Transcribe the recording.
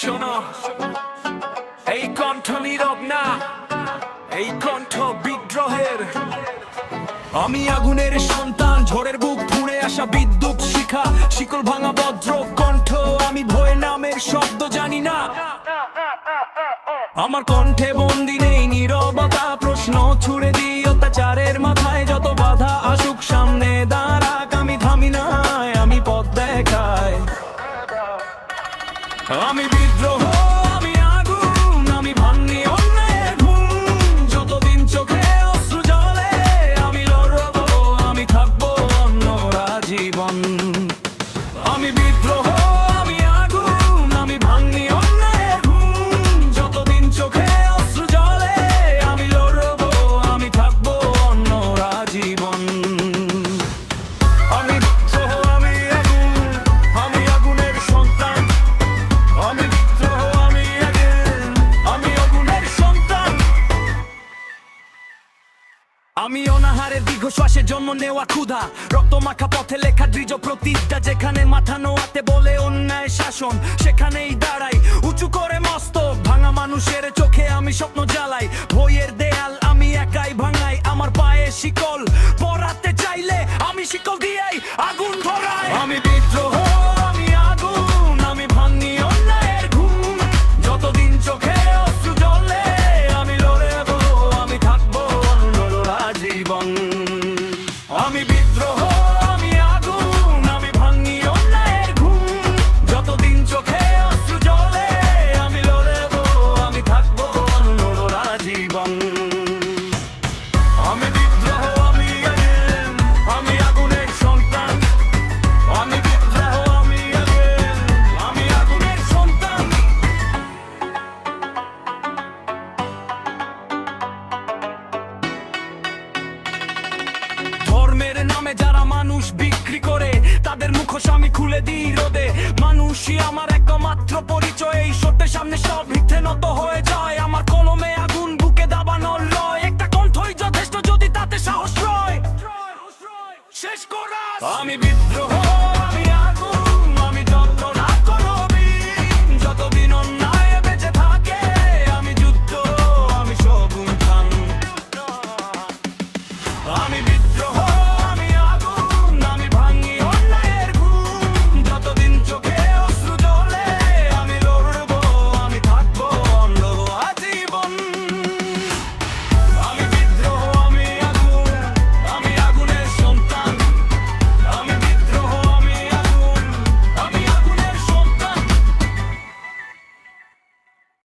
শোনো, এই কণ্ঠ নীরব না, এই কণ্ঠ বিদ্রোহের। আমি আগুনের সন্তান, ঝড়ের বুক ফুঁড়ে আসা বিদ্যুৎ শিখা, শিকল ভাঙা বজ্র কণ্ঠ। আমি ভয় নামের শব্দ জানি না, আমার কণ্ঠে বন্দি নেই নীরবতা। প্রশ্ন ছুড়ে দিই অত্যাচারের মাথায়, যত বাধা আসুক সামনে দাঁড়াক, আমি থামি না, আমি পথ দেখাই। আমি বিদ্রোহ, আমি আগুন, আমি ভাঙি অন্যায়ের ঘুম। যতদিন চোখে অশ্রু জলে আমি লড়বো, আমি থাকবো অন্যরা জীবন। আমি বিদ্রোহ, আমি আগুন, আমি ভাঙি অন্যায়ের ঘুম। যতদিন চোখে অশ্রু জলে আমি লড়বো, আমি থাকবো অন্যরা জীবন। আমি বিদ্রোহ, আমি আগুন, আমি আগুনের সন্তান। আমি বিদ্রোহ, আমি আগুন, আমি আগুনের সন্তান। আমি অনাহারের দীর্ঘ শ্বাসের জন্ম নেওয়া ক্ষুধা, রক্ত মাখা পথে লেখা দৃঢ় প্রতিজ্ঞা। যেখানে মাথা নোয়াতে বলে অন্যায় শাসন, সেখানেই দাঁড়াই উঁচু করে মস্তক। ভাঙা মানুষের চোখে আমি স্বপ্ন জ্বালাই, ভয়ের দেয়াল আমি একাই ভাঙাই। আমার পায়ে শিকল পরাতে চাইলে আমি শিকল দিয়েই আগুন ধরাই। আমি বিদ্রোহ, আমি আগুন, আমি ভাঙি অন্যায়ের ঘুম। যতদিন চোখে অশ্রু জলে আমি লড়বো, আমি থাকবো অন্যরা জীবন। আমি বিদ্রোহ, আমি আগুন, আমি ভাঙি অন্যায়ের ঘুম। যতদিন চোখে অশ্রু জলে আমি লড়বো, আমি থাকবো অন্যরা জীবন। আমি বিদ্রোহ, আমি আগুন, আমি আগুনের সন্তান। আমি বিদ্রোহ, আমি আগুন, আমি আগুনের সন্তান। ধর্মের নামে যারা মানুষ বিক্রি করে, তাদের মুখোশ আমি খুলে দিই রোদে। মানুষই আমার একমাত্র পরিচয়, এই সত্যের সামনে সব মিথ্যে নত হয়ে যায়। আমার কলমে আগুন, বুকে দাবানোর লয়, একটা কণ্ঠই যথেষ্ট যদি তাতে সাহস রয়। শেষ করা আমি